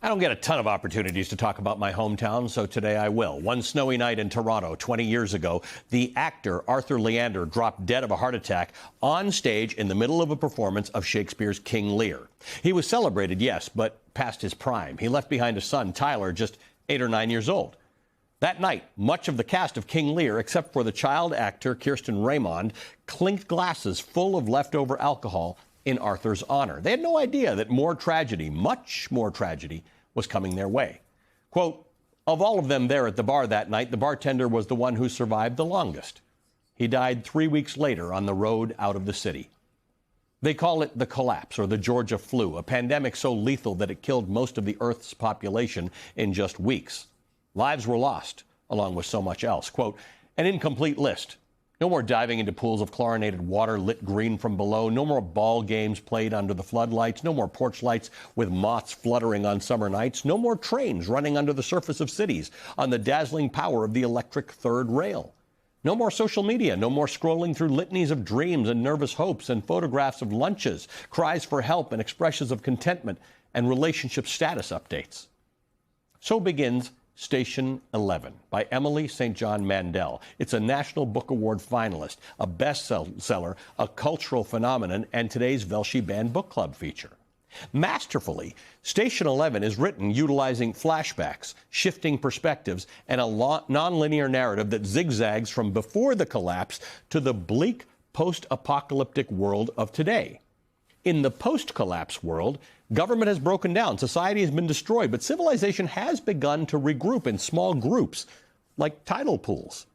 I don't get a ton of opportunities to talk about my hometown, so today I will. One snowy night in Toronto 20 years ago, the actor Arthur Leander dropped dead of a heart attack on stage in the middle of a performance of Shakespeare's King Lear. He was celebrated, yes, but past his prime. He left behind a son, Tyler, just 8 or 9 years old. That night, much of the cast of King Lear, except for the child actor Kirsten Raymond, clinked glasses full of leftover alcohol in Arthur's honor. They had no idea that more tragedy, much more tragedy, was coming their way. Quote, of all of them there at the bar that night, the bartender was the one who survived the longest. He died 3 weeks later on the road out of the city. They call it the collapse or the Georgia flu, a pandemic so lethal that it killed most of the Earth's population in just weeks. Lives were lost, along with so much else. Quote, an incomplete list. No more diving into pools of chlorinated water lit green from below. No more ball games played under the floodlights. No more porch lights with moths fluttering on summer nights. No more trains running under the surface of cities on the dazzling power of the electric third rail. No more social media. No more scrolling through litanies of dreams and nervous hopes and photographs of lunches, cries for help and expressions of contentment and relationship status updates. So begins Station 11 by Emily St. John Mandel. It's a National Book Award finalist, a bestseller, a cultural phenomenon, and today's Velshi Band Book Club feature. Masterfully, Station 11 is written utilizing flashbacks, shifting perspectives, and a nonlinear narrative that zigzags from before the collapse to the bleak post-apocalyptic world of today. In the post-collapse world, government has broken down, society has been destroyed, but civilization has begun to regroup in small groups, like tidal pools.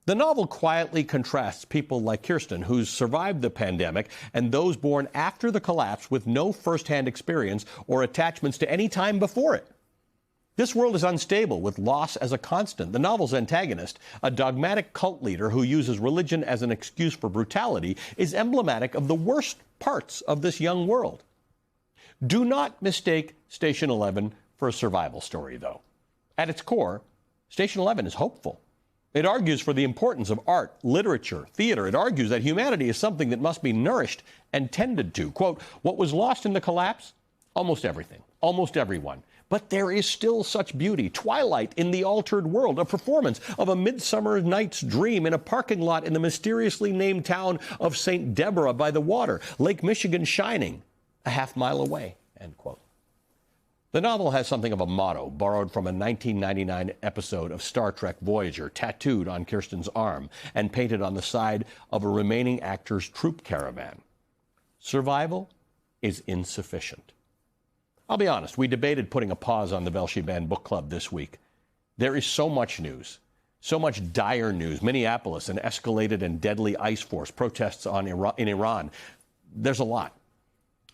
The novel quietly contrasts people like Kirsten, who's survived the pandemic, and those born after the collapse with no first-hand experience or attachments to any time before it. This world is unstable, with loss as a constant. The novel's antagonist, a dogmatic cult leader who uses religion as an excuse for brutality, is emblematic of the worst parts of this young world. Do not mistake Station 11 for a survival story, though. At its core, Station 11 is hopeful. It argues for the importance of art, literature, theater. It argues that humanity is something that must be nourished and tended to. Quote, what was lost in the collapse? Almost everything, almost everyone. But there is still such beauty. Twilight in the altered world, a performance of A Midsummer Night's Dream in a parking lot in the mysteriously named town of St. Deborah by the water, Lake Michigan shining a half-mile away, end quote. The novel has something of a motto borrowed from a 1999 episode of Star Trek Voyager, tattooed on Kirsten's arm and painted on the side of a remaining actor's troop caravan. Survival is insufficient. I'll be honest, we debated putting a pause on the Velshi Band Book Club this week. There is so much news, so much dire news. Minneapolis, an escalated and deadly ICE force, protests in Iran. There's a lot.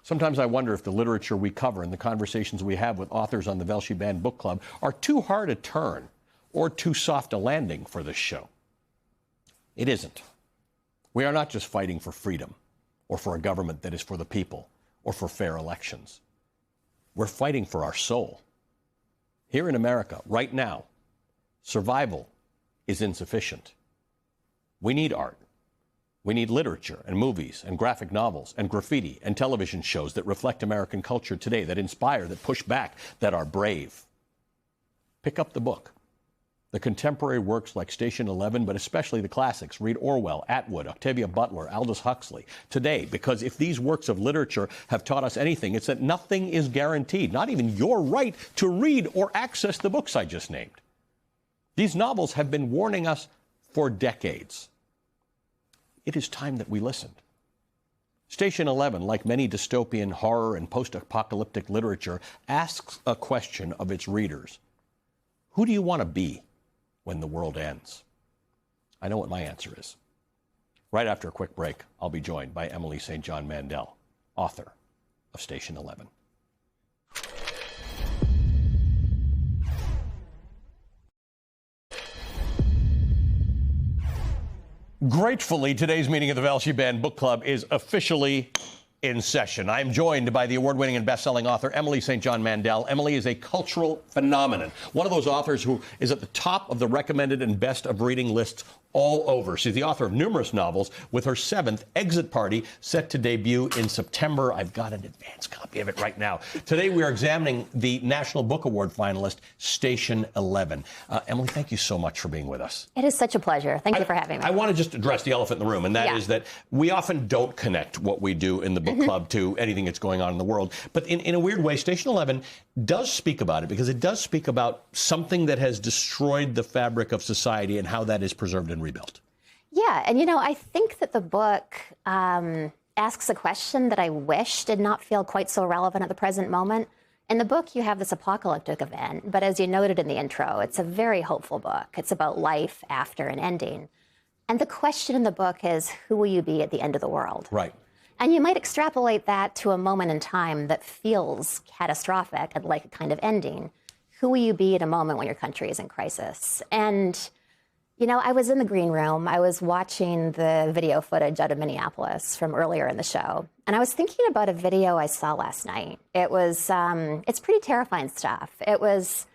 Sometimes I wonder if the literature we cover and the conversations we have with authors on the Velshi Band Book Club are too hard a turn or too soft a landing for this show. It isn't. We are not just fighting for freedom or for a government that is for the people or for fair elections. We're fighting for our soul. Here in America, right now, survival is insufficient. We need art. We need literature and movies and graphic novels and graffiti and television shows that reflect American culture today, that inspire, that push back, that are brave. Pick up the book. The contemporary works like Station 11, but especially the classics. Read Orwell, Atwood, Octavia Butler, Aldous Huxley today, because if these works of literature have taught us anything, it's that nothing is guaranteed, not even your right to read or access the books I just named. These novels have been warning us for decades. It is time that we listened. Station 11, like many dystopian horror and post-apocalyptic literature, asks a question of its readers. Who do you want to be when the world ends? I know what my answer is. Right after a quick break, I'll be joined by Emily St. John Mandel, author of Station 11. Gratefully, today's meeting of the Velshi Band Book Club is officially in session. I'm joined by the award-winning and best-selling author Emily St. John Mandel. Emily is a cultural phenomenon, one of those authors who is at the top of the recommended and best of reading lists all over. She's the author of numerous novels, with her 7th, Exit Party, set to debut in September. I've got an advance copy of it right now. Today we are examining the National Book Award finalist, Station 11. Emily, thank you so much for being with us. It is such a pleasure. Thank you for having me. I want to just address the elephant in the room, and that is that we often don't connect what we do in the book club to anything that's going on in the world. But in a weird way, Station 11 does speak about it, because it does speak about something that has destroyed the fabric of society and how that is preserved and rebuilt. Yeah, and I think that the book asks a question that I wish did not feel quite so relevant at the present moment. In the book, you have this apocalyptic event, but as you noted in the intro, it's a very hopeful book. It's about life after an ending. And the question in the book is, who will you be at the end of the world? Right. And you might extrapolate that to a moment in time that feels catastrophic and like a kind of ending. Who will you be at a moment when your country is in crisis? And, I was in the green room. I was watching the video footage out of Minneapolis from earlier in the show. And I was thinking about a video I saw last night. It was, it's pretty terrifying stuff. It was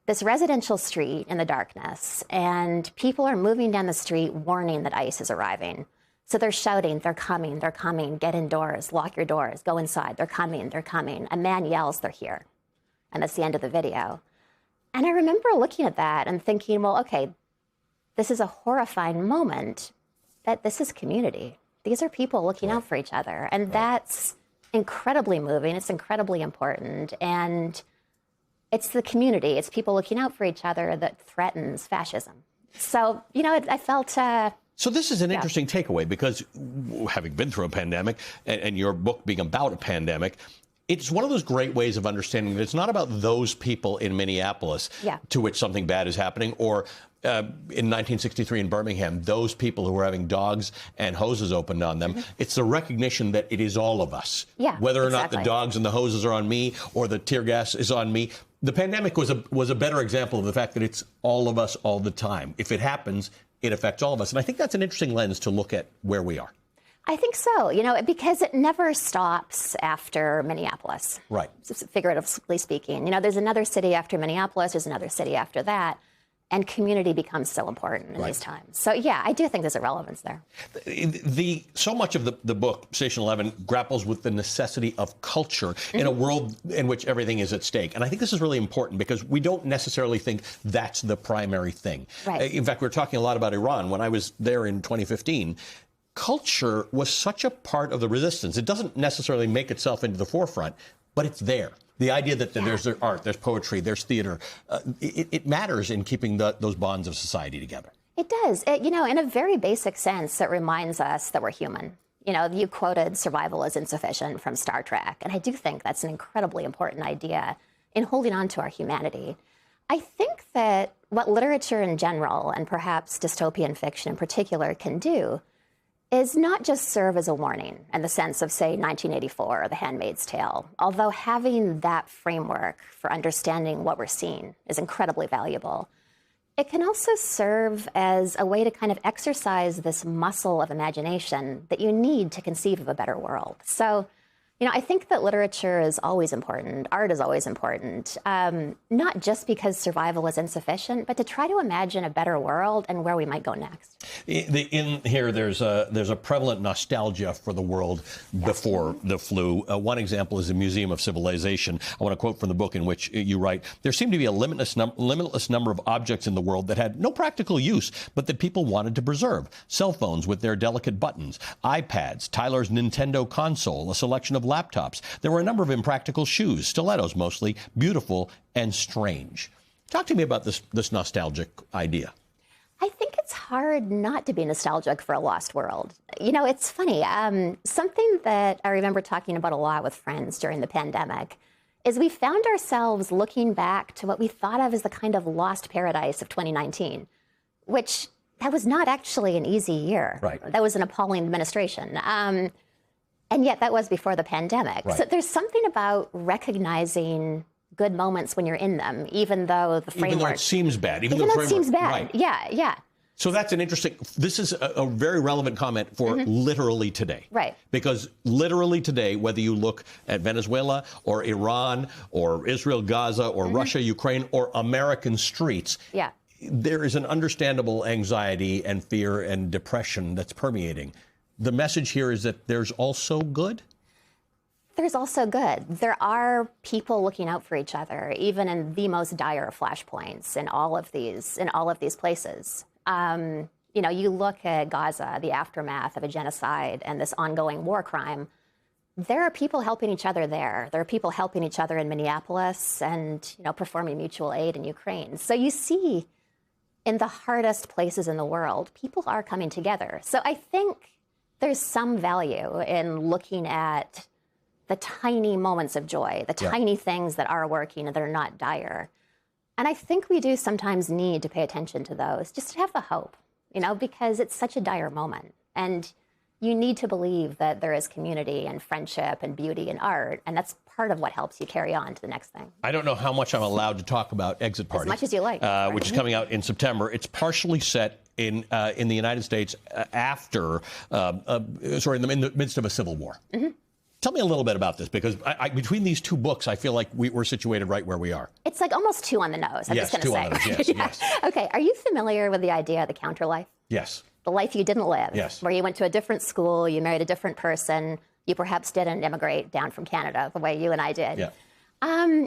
this residential street in the darkness, and people are moving down the street warning that ICE is arriving. So they're shouting, they're coming, get indoors, lock your doors, go inside, they're coming. A man yells, they're here. And that's the end of the video. And I remember looking at that and thinking, well, okay, this is a horrifying moment, but this is community. These are people looking out for each other. And that's incredibly moving. It's incredibly important. And it's the community. It's people looking out for each other that threatens fascism. So, I felt... So this is an interesting takeaway, because having been through a pandemic and your book being about a pandemic, it's one of those great ways of understanding that it's not about those people in Minneapolis to which something bad is happening, or in 1963 in Birmingham, those people who were having dogs and hoses opened on them. It's the recognition that it is all of us. Whether or not the dogs and the hoses are on me or the tear gas is on me. The pandemic was a better example of the fact that it's all of us all the time. If it happens, it affects all of us. And I think that's an interesting lens to look at where we are. I think so, because it never stops after Minneapolis. Right. Figuratively speaking. There's another city after Minneapolis, there's another city after that. And community becomes so important in these times. So, yeah, I do think there's a relevance there. So much of the book, Station 11, grapples with the necessity of culture in a world in which everything is at stake. And I think this is really important, because we don't necessarily think that's the primary thing. Right. In fact, we were talking a lot about Iran. When I was there in 2015, culture was such a part of the resistance. It doesn't necessarily make itself into the forefront, but it's there. The idea that there's art, there's poetry, there's theater, it matters in keeping those bonds of society together. It does. In a very basic sense, it reminds us that we're human. You quoted survival is insufficient from Star Trek, and I do think that's an incredibly important idea in holding on to our humanity. I think that what literature in general, and perhaps dystopian fiction in particular, can do is not just serve as a warning in the sense of, say, 1984 or The Handmaid's Tale, although having that framework for understanding what we're seeing is incredibly valuable. It can also serve as a way to kind of exercise this muscle of imagination that you need to conceive of a better world. So, I think that literature is always important, art is always important, not just because survival is insufficient, but to try to imagine a better world and where we might go next. In here, there's a prevalent nostalgia for the world before the flu. One example is the Museum of Civilization. I want to quote from the book in which you write, "There seemed to be a limitless number of objects in the world that had no practical use, but that people wanted to preserve. Cell phones with their delicate buttons, iPads, Tyler's Nintendo console, a selection of laptops. There were a number of impractical shoes, stilettos mostly, beautiful and strange." Talk to me about this nostalgic idea. I think it's hard not to be nostalgic for a lost world. It's funny. Something that I remember talking about a lot with friends during the pandemic is we found ourselves looking back to what we thought of as the kind of lost paradise of 2019, which that was not actually an easy year. Right. That was an appalling administration. And yet that was before the pandemic. Right. So there's something about recognizing good moments when you're in them, even though the framework... Even though it seems bad. Even though it seems bad. Right. Yeah. So that's an interesting... This is a very relevant comment for literally today. Right. Because literally today, whether you look at Venezuela or Iran or Israel, Gaza or Russia, Ukraine, or American streets... there is an understandable anxiety and fear and depression that's permeating. The message here is that there's also good? There's also good. There are people looking out for each other, even in the most dire flashpoints in all of these places. You know, you look at Gaza, the aftermath of a genocide and this ongoing war crime. There are people helping each other there. There are people helping each other in Minneapolis and, you know, performing mutual aid in Ukraine. So you see, in the hardest places in the world, people are coming together. So I think there's some value in looking at the tiny moments of joy, the tiny things that are working and that are not dire. And I think we do sometimes need to pay attention to those, just to have the hope, you know, because it's such a dire moment. And you need to believe that there is community and friendship and beauty and art, and that's part of what helps you carry on to the next thing. I don't know how much I'm allowed to talk about Exit Party. As much as you like. Which is coming out in September. It's partially set in the United States after, in the midst of a civil war. Mm-hmm. Tell me a little bit about this, because between these two books, I feel like we're situated right where we are. It's like almost two on the nose, I'm just going to say. Yes, two on the nose, yes. Okay, are you familiar with the idea of the counter life? Yes. The life you didn't live, yes. Where you went to a different school, you married a different person, you perhaps didn't immigrate down from Canada the way you and I did. Yeah.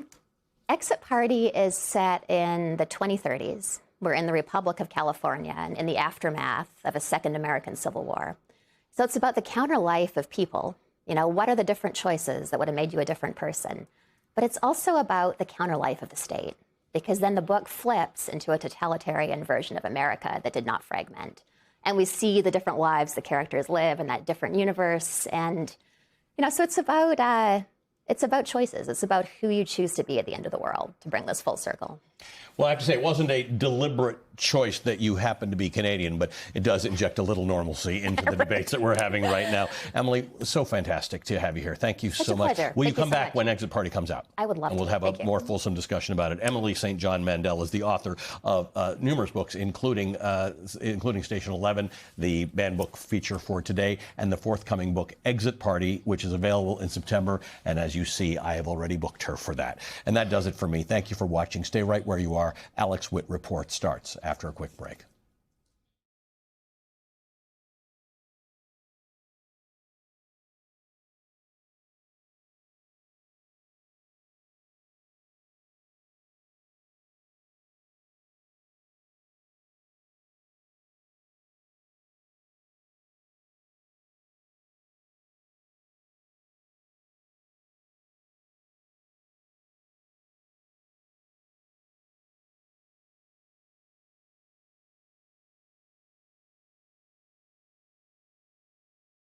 Exit Party is set in the 2030s. We're in the Republic of California and in the aftermath of a Second American Civil War. So it's about the counter life of people. You know, what are the different choices that would have made you a different person? But it's also about the counter life of the state, because then the book flips into a totalitarian version of America that did not fragment. And we see the different lives the characters live in that different universe. And, you know, so it's about choices. It's about who you choose to be at the end of the world, to bring this full circle. Well, I have to say, it wasn't a deliberate choice that you happen to be Canadian, but it does inject a little normalcy into the debates that we're having right now. Emily, so fantastic to have you here. Thank you so much. Pleasure. Will you Thank come so back much. when Exit Party comes out? I would love and to. We'll have a more fulsome discussion about it. Emily St. John Mandel is the author of numerous books, including Station 11, the banned book feature for today, and the forthcoming book, Exit Party, which is available in September. And as you see, I have already booked her for that. And that does it for me. Thank you for watching. Stay right where you are. Alex Witt Report starts after a quick break.